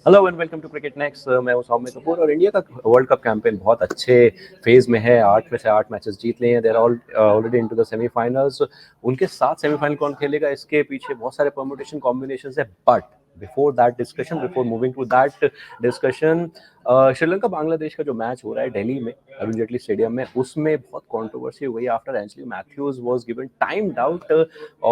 Hello and welcome to cricket next. मैं हूं सौम्य कपूर और इंडिया का वर्ल्ड कप कैंपेन बहुत अच्छे फेज में है। 8 में से 8 मैचेस जीत लिए हैं। They are all already into the semifinals. उनके साथ सेमीफाइनल कौन खेलेगा इसके पीछे बहुत सारे परम्यूटेशन कॉम्बिनेशंस है। But before that discussion, before moving to that discussion, Sri Lanka Bangladesh का जो मैच हो रहा है दिल्ली में अरुण जेटली स्टेडियम में, उसमें बहुत कंट्रोवर्सी हुई after Angelo Mathews was given timed out.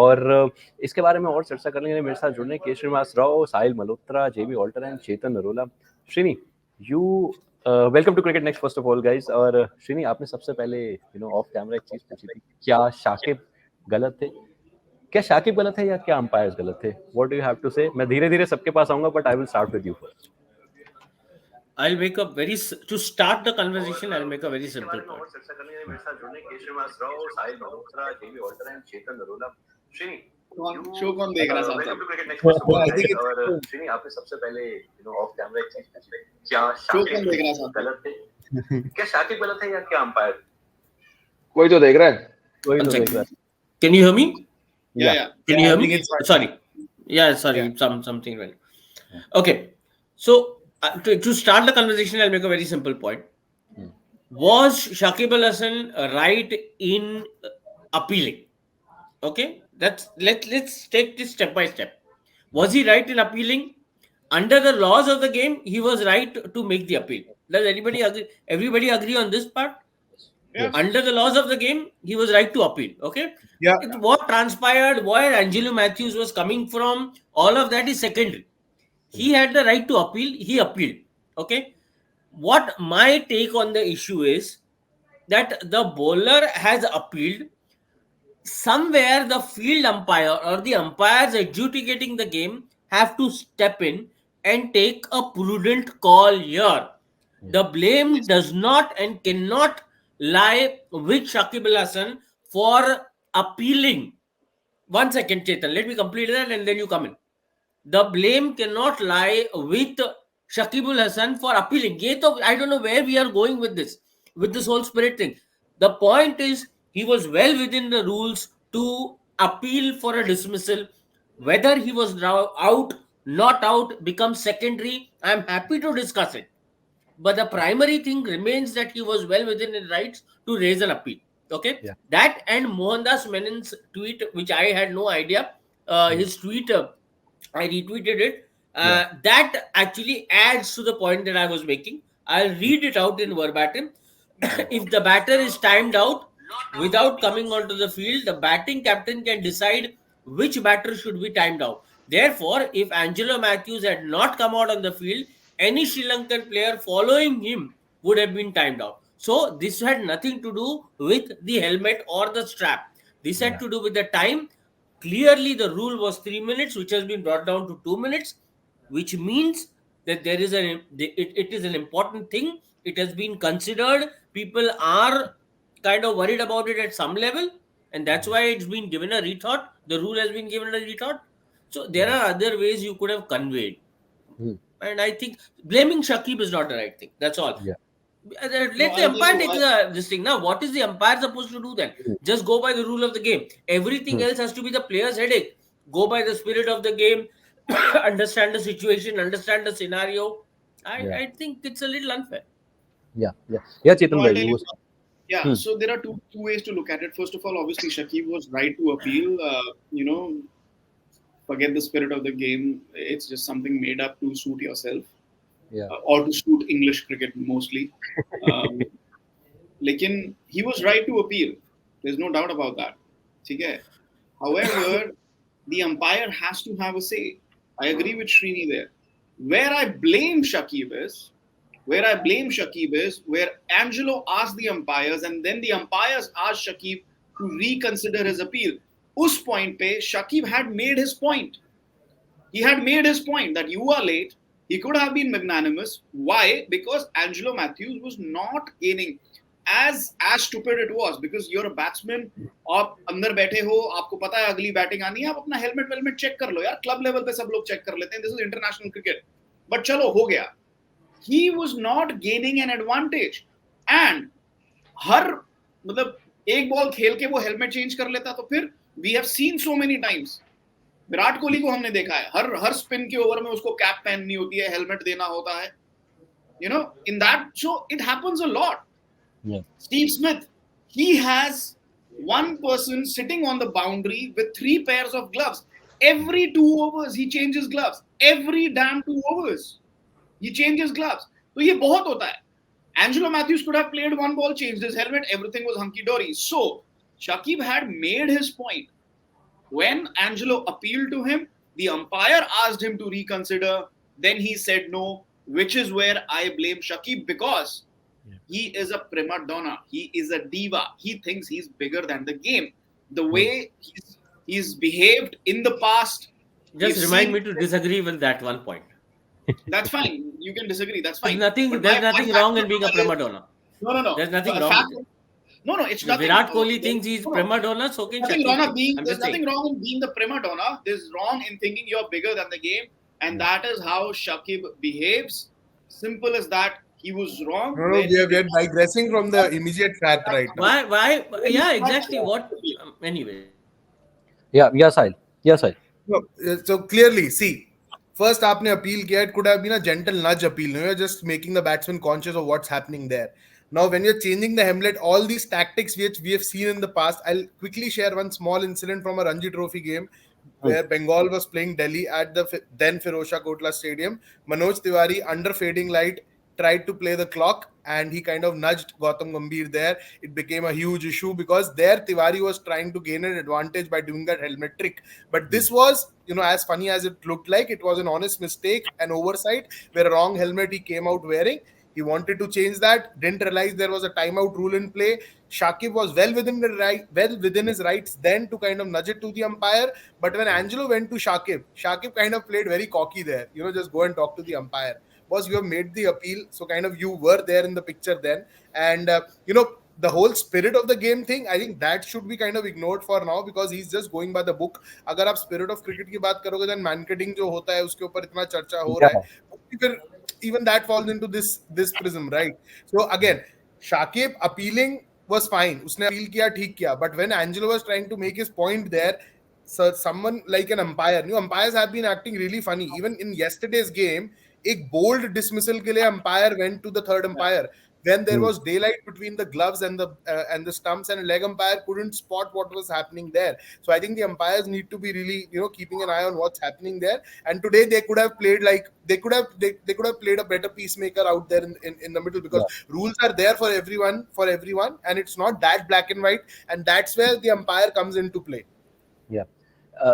और इसके बारे में और चर्चा करने के लिए मेरे साथ जुड़ने के Srinivas Rao, Sahil Malhotra, JB Alter and Chetan Narola. Srini, you welcome to cricket next first of all guys. और श्रीनी, आपने सबसे पहले ऑफ कैमरा एक चीज पूछी थी, क्या शाकिब गलत थे? क्या शाकिब गलत है या क्या अंपायर्स गलत थे? What do you have to say? मैं धीरे धीरे सबके पास आऊंगा, but I will start with you first. I'll make a very to start the conversation. I'll make a very simple point. Show कौन देख रहा है? श्रीनी, आपने सबसे पहले ऑफ कैमरा एक चीज पूछी, क्या शाकिब गलत थे? क्या शाकिब गलत है या क्या अंपायर? कोई तो देख रहा है। कोई तो देख रहा है। Can you hear me? Yeah. Can you hear me? Sorry. Yeah, sorry. Yeah. Something wrong. Okay. So to start the conversation, I'll make a very simple point. Was Shakib al Hasan right in appealing? Okay, let's take this step by step. Was he right in appealing? Under the laws of the game, he was right to make the appeal. Does anybody agree? Everybody agree on this part? Yeah. Under the laws of the game, he was right to appeal. Okay. Yeah. What transpired, where Angelo Mathews was coming from, all of that is secondary. He had the right to appeal. He appealed. Okay. What my take on the issue is that the bowler has appealed. Somewhere the field umpire or the umpires adjudicating the game have to step in and take a prudent call here. The blame does not and cannot lie with Shakib al Hasan for appealing. One second, Chetan, let me complete that and then you come in. The blame cannot lie with Shakib al Hasan for appealing. I don't know where we are going with this whole spirit thing. The point is, he was well within the rules to appeal for a dismissal. Whether he was out, not out, becomes secondary. I am happy to discuss it. But the primary thing remains that he was well within his rights to raise an appeal. Okay? Yeah. That and Mohandas Menon's tweet, which I had no idea, his tweet, I retweeted it. That actually adds to the point that I was making. I'll read it out in verbatim. If the batter is timed out without coming onto the field, the batting captain can decide which batter should be timed out. Therefore, if Angelo Mathews had not come out on the field, any Sri Lankan player following him would have been timed out. So this had nothing to do with the helmet or the strap. This had to do with the time. Clearly, the rule was 3 minutes, which has been brought down to 2 minutes, which means that there is it is an important thing. It has been considered. People are kind of worried about it at some level, and that's why it's been given a rethought. The rule has been given a rethought. So there are other ways you could have conveyed. And I think blaming Shakib is not the right thing. That's all. Yeah. Let the umpire take this thing. Now, what is the umpire supposed to do then? Just go by the rule of the game. Everything else has to be the player's headache. Go by the spirit of the game, understand the situation, understand the scenario. I think it's a little unfair. Yeah, Chetan bhai, so there are two ways to look at it. First of all, obviously Shakib was right to appeal. Forget the spirit of the game. It's just something made up to suit yourself. Or to suit English cricket mostly. Lekin he was right to appeal. There's no doubt about that. Okay? However, the umpire has to have a say. I agree with Srini there. Where I blame Shakib is where Angelo asked the umpires and then the umpires asked Shakib to reconsider his appeal. Us point pe, Shakib had made his point. He had made his point that you are late. He could have been magnanimous. Why? Because Angelo Mathews was not gaining. As stupid it was, because you're a batsman, आप अंदर बैठे हो, आपको पता है अगली batting आनी है, आप अपना हेलमेट चेक कर लो यार. क्लब लेवल पे सब लोग चेक कर लेते हैं. This is international cricket. But चलो हो गया. He was not gaining an advantage. And मतलब एक बॉल खेल के वो हेलमेट चेंज कर लेता तो फिर we have seen so many times Virat Kohli को हमने देखा है, हर स्पिन के ओवर में उसको कैप पहननी होती है, हेलमेट देना होता है, you know, in that, so it happens a lot. Yeah. Steve Smith, he has one person sitting on the boundary with 3 pairs of gloves. Every 2 overs he changes gloves. Every damn 2 overs he changes gloves. So ये बहुत होता है. Angelo Mathews could have played one ball, changed his helmet, everything was hunky-dory. So Shakib had made his point. When Angelo appealed to him, the umpire asked him to reconsider. Then he said no, which is where I blame Shakib, because he is a prima donna. He is a diva. He thinks he's bigger than the game. The way he's behaved in the past. Just remind me to disagree with that one point. That's fine. You can disagree. That's fine. There's nothing wrong in being a prima donna. No. There's nothing wrong with it. No, it's nothing. Virat Kohli thinks he's prima donna, so can Shakib. There's nothing wrong in being the prima donna. There's wrong in thinking you're bigger than the game. And that is how Shakib behaves. Simple as that. He was wrong. No, we are digressing from the immediate fact right now. Why? Yeah, exactly. What? Anyway. Yeah, Sahil. No, so clearly, see, first आपने appeal किया, it could have been a gentle nudge appeal. You're just making the batsman conscious of what's happening there. Now, when you're changing the helmet, all these tactics which we have seen in the past, I'll quickly share one small incident from a Ranji Trophy game where Bengal was playing Delhi at the then Firozshah Kotla Stadium. Manoj Tiwari, under fading light, tried to play the clock and he kind of nudged Gautam Gambhir there. It became a huge issue because there Tiwari was trying to gain an advantage by doing that helmet trick. But this was, as funny as it looked like, it was an honest mistake, an oversight where a wrong helmet he came out wearing. He wanted to change that, didn't realize there was a timeout rule in play. Shakib was well within his rights then to kind of nudge it to the umpire. But when Angelo went to Shakib kind of played very cocky there. Just go and talk to the umpire. Boss, you have made the appeal, so kind of you were there in the picture then. And, the whole spirit of the game thing, I think that should be kind of ignored for now because he's just going by the book. Agar aap spirit of cricket ki baat karoge, then man-cutting jo hota hai, uske upar itna charcha ho raha hai. Even that falls into this prism, right? So again, Shakib appealing was fine. Usne appeal kiya, theek kiya. But when Angelo was trying to make his point there, so someone like an umpire, umpires have been acting really funny. Even in yesterday's game, एक bold dismissal के लिए umpire went to the third umpire. When there was daylight between the gloves and the stumps, and a leg umpire couldn't spot what was happening there. So I think the umpires need to be really, keeping an eye on what's happening there. And today they could have played they could have played a better peacemaker out there in the middle because rules are there for everyone, and it's not that black and white, and that's where the umpire comes into play. Yeah.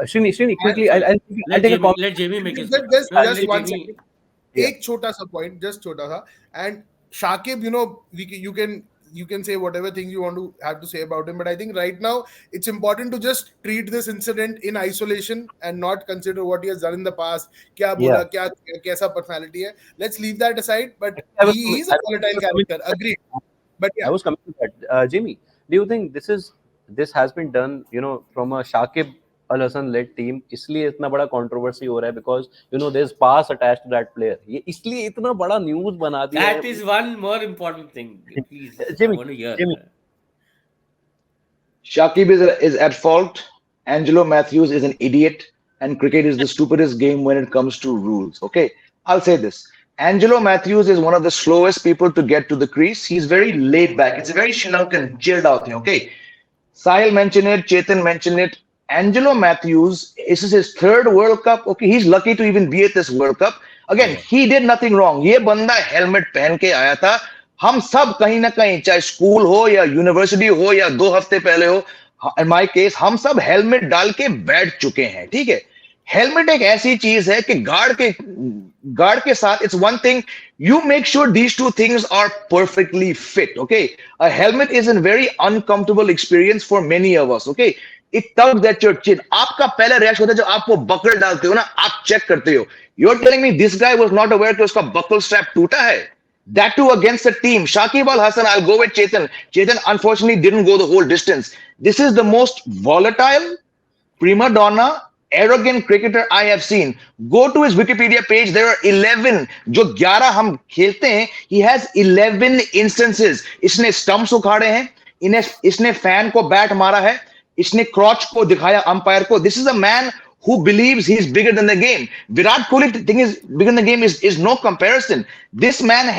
Srini, quickly, I'll take a comment. Let Jamie make it. Just 1 second. एक छोटा सा point, just छोटा सा. And Shakib, you can say whatever things you want to have to say about him, but I think right now it's important to just treat this incident in isolation and not consider what he has done in the past. Kya bola, kaisa personality hai. Let's leave that aside. But he's a volatile character. Agreed. But yeah. I was coming to that. Jimmy, do you think this has been done, from a Shakib Al Hasan led team, इसलिए इतना बड़ा controversy हो रहा है because there's pass attached to that player. ये इसलिए इतना बड़ा news बना दिया. That is one more important thing. Please, Jimmy, I want to hear. Shakib is at fault. Angelo Mathews is an idiot, and cricket is the stupidest game when it comes to rules. Okay, I'll say this. Angelo Mathews is one of the slowest people to get to the crease. He's very laid back. It's a very Sri Lankan, chilled out thing. Okay, Sahil mentioned it, Chetan mentioned it. Angelo Mathews, this is his 3rd World Cup. Okay, he's lucky to even be at this World Cup. Again, he did nothing wrong. ये बंदा helmet पहन के आया था. हम सब कहीं ना कहीं, चाहे स्कूल हो या यूनिवर्सिटी हो या 2 हफ्ते पहले हो, in my case, हम सब helmet डाल के बैठ चुके हैं. ठीक है? Helmet एक ऐसी चीज है कि guard के साथ, it's one thing, you make sure these two things are perfectly fit. Okay, a helmet is a very uncomfortable experience for many of us. Okay. It tugs at your chin. आपका पहला reaction होता है जब आप वो buckle डालते हो ना, आप चेक करते हो. You're telling me this guy was not aware कि उसका buckle strap टूटा है? That too against the team. Shakib Al Hasan, I'll go with Chetan. Chetan unfortunately didn't go the whole distance. This is the most volatile, prima donna, arrogant cricketer I have seen. Go to his Wikipedia page. There are 11. जो 11 हम खेलते हैं, he has 11 instances. इसने stumps उखाड़े हैं. इसने fan को bat मारा है. इसने crotch को दिखाया umpire को. This is a man who believes he's bigger than the game. Virat Kohli, the thing is, bigger than the game is no comparison. This man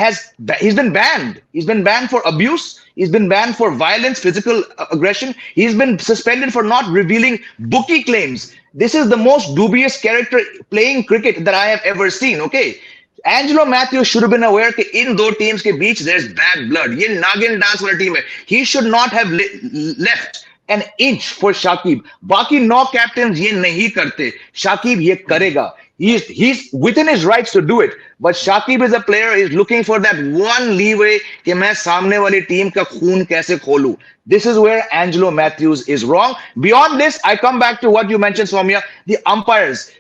he's been banned. He's been banned for abuse. He's been banned for violence, physical aggression. He's been suspended for not revealing bookie claims. This is the most dubious character playing cricket that I have ever seen. Okay. Angelo Mathews should have been aware that in दो teams के बीच there's bad blood. ये नागिन dance वाला team है. He should not have left an inch for Shakib. बाकी 9 captains ये नहीं करते. Shakib ये करेगा. He's within his rights to do it. But Shakib is a player. He's looking for that one leeway कि मैं सामने वाली team का खून कैसे खोलूं. This is where Angelo Mathews is wrong. Beyond this, I come back to what you mentioned, Soumya, the umpires.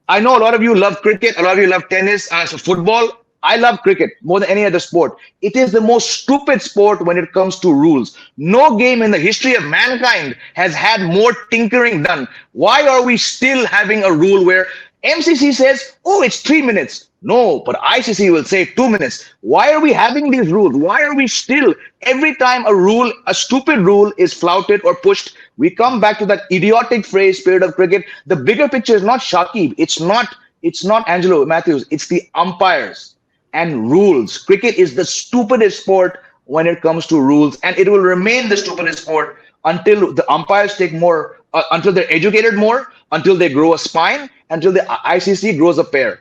I know a lot of you love cricket, a lot of you love tennis, football. I love cricket more than any other sport. It is the most stupid sport when it comes to rules. No game in the history of mankind has had more tinkering done. Why are we still having a rule where MCC says, oh, it's 3 minutes? No, but ICC will say 2 minutes. Why are we having these rules? Why are we still, every time a stupid rule is flouted or pushed, we come back to that idiotic phrase, spirit of cricket. The bigger picture is not Shakib. It's not Angelo Mathews. It's the umpires and rules. Cricket is the stupidest sport when it comes to rules, and it will remain the stupidest sport until the umpires take more, until they're educated more, until they grow a spine, until the ICC grows a pair.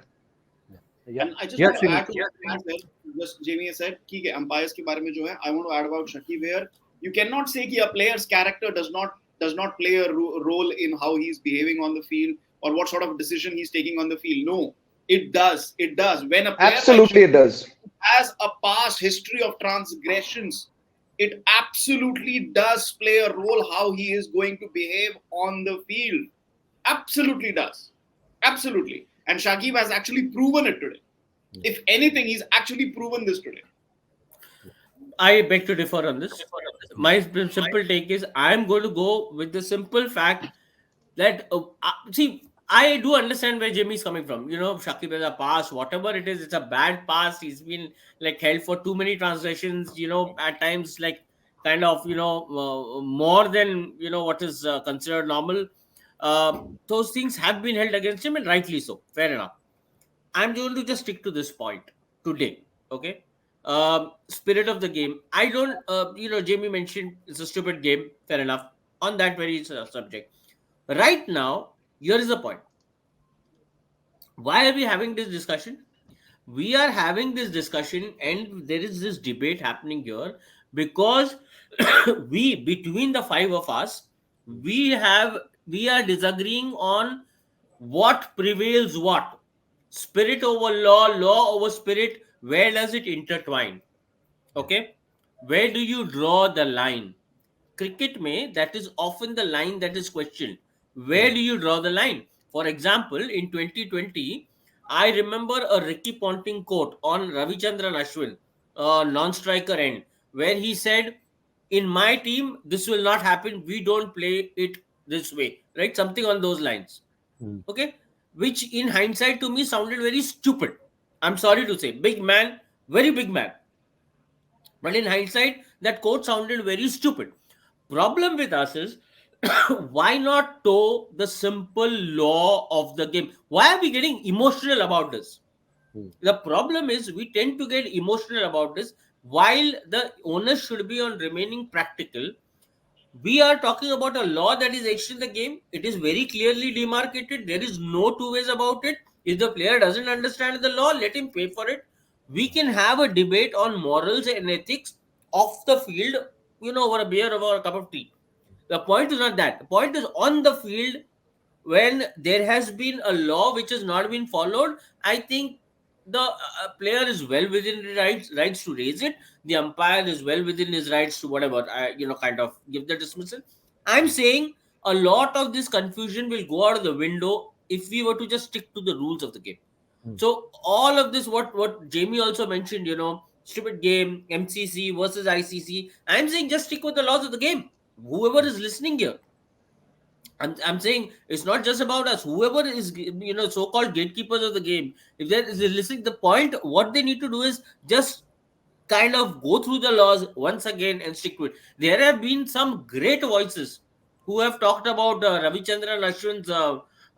Yeah. And I just want to add to what just Jamie has said, ठीक है, umpires के बारे में जो है, I want to add about Shakib here. You cannot say that a player's character does not play a role in how he's behaving on the field or what sort of decision he's taking on the field. No, it does. It does. When a player absolutely it does has a past history of transgressions, it absolutely does play a role how he is going to behave on the field. Absolutely does. Absolutely. And Shakib has actually proven it today. If anything, he's actually proven this today. I beg to differ on this. My simple take is I'm going to go with the simple fact that, see, I do understand where Jamie is coming from. You know, Shakib has a past, whatever it is, it's a bad past. He's been like held for too many transgressions, you know, at times like kind of, you know, more than, you know, what is considered normal. Those things have been held against him, and rightly so. Fair enough. I'm going to just stick to this point today. Okay. Spirit of the game. I don't, you know, Jamie mentioned it's a stupid game. Fair enough. On that very subject. Right now, here is the point. Why are we having this discussion? We are having this discussion, and there is this debate happening here because between the 5 of us, we are disagreeing on what prevails what. Spirit over law, law over spirit. Where does it intertwine? Okay. Where do you draw the line? Cricket mein, that is often the line that is questioned. Where do you draw the line? For example, in 2020, I remember a Ricky Ponting quote on Ravichandran Ashwin, non-striker end, where he said, in my team, this will not happen. We don't play it this way, right? Something on those lines. Okay. Which in hindsight to me sounded very stupid. I'm sorry to say. Big man, very big man. But in hindsight, that quote sounded very stupid. Problem with us is, why not toe the simple law of the game? Why are we getting emotional about this? The problem is we tend to get emotional about this while the onus should be on remaining practical. We are talking about a law that is etched in the game. It is very clearly demarcated. There is no two ways about it. If the player doesn't understand the law, let him pay for it. We can have a debate on morals and ethics off the field, you know, over a beer or over a cup of tea. The point is not that. The point is on the field, when there has been a law which has not been followed, I think the player is well within his rights to raise it. The umpire is well within his rights to whatever, you know, kind of give the dismissal. I'm saying a lot of this confusion will go out of the window if we were to just stick to the rules of the game. So all of this, what Jamie also mentioned, you know, stupid game, MCC versus ICC. I'm saying just stick with the laws of the game. Whoever is listening here, I'm saying it's not just about us. Whoever is, you know, so-called gatekeepers of the game, if they're listening, the point, what they need to do is just kind of go through the laws once again and stick to it. There have been some great voices who have talked about Ravichandran Ashwin's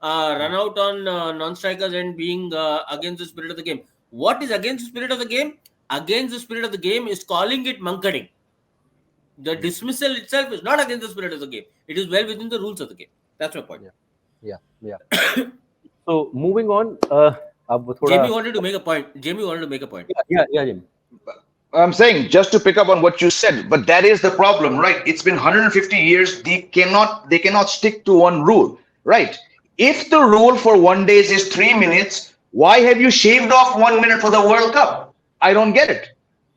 run out on non-strikers and being against the spirit of the game. What is against the spirit of the game? Against the spirit of the game is calling it mankading. The dismissal itself is not against the spirit of the game. It is well within the rules of the game. That's my point. Yeah. So moving on, अब थोड़ा Jamie wanted to make a point. Yeah, Jamie. I'm saying, just to pick up on what you said, but that is the problem, right? It's been 150 years. They cannot stick to one rule, right? If the rule for one day is 3 minutes, why have you shaved off 1 minute for the World Cup? I don't get it.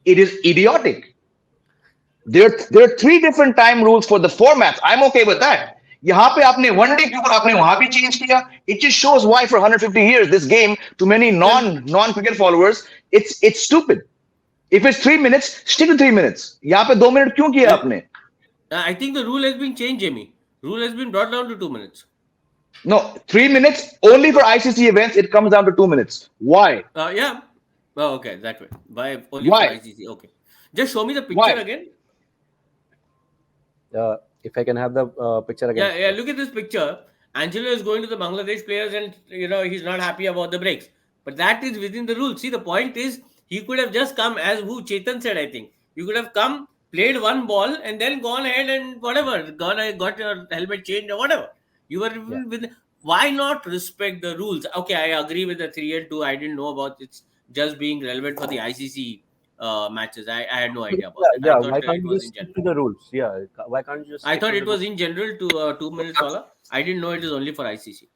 It is idiotic. There are 3 different time rules for the formats. I'm okay with that. यहाँ पे आपने one day के ऊपर आपने वहाँ भी change किया. It just shows why for 150 years this game, to many non-cricket followers, it's stupid. If it's 3 minutes, stick to 3 minutes. यहाँ पे 2 minute क्यों किया आपने? I think the rule has been changed, Jamie. Rule has been brought down to 2 minutes. No, 3 minutes only for ICC events. It comes down to 2 minutes. Why? Yeah. Oh, okay, that way. Why? Why? For ICC. Okay. Just show me the picture Why? again. If I can have the picture again. Yeah. Look at this picture. Angelo is going to the Bangladesh players, and he's not happy about the breaks. But that is within the rules. See, the point is he could have just come, as who Chetan said. I think you could have come, played one ball, and then gone ahead and whatever, got your helmet changed or whatever. You were with. Why not respect the rules? Okay, I agree with the 3 and 2. I didn't know about it just being relevant for the ICC matches. I had no idea about that. Yeah, I thought why can't it you was just in stick general. to the rules? Yeah, why can't you just I stick thought to it the was rules? in general to 2 minutes. I didn't know it is only for ICC.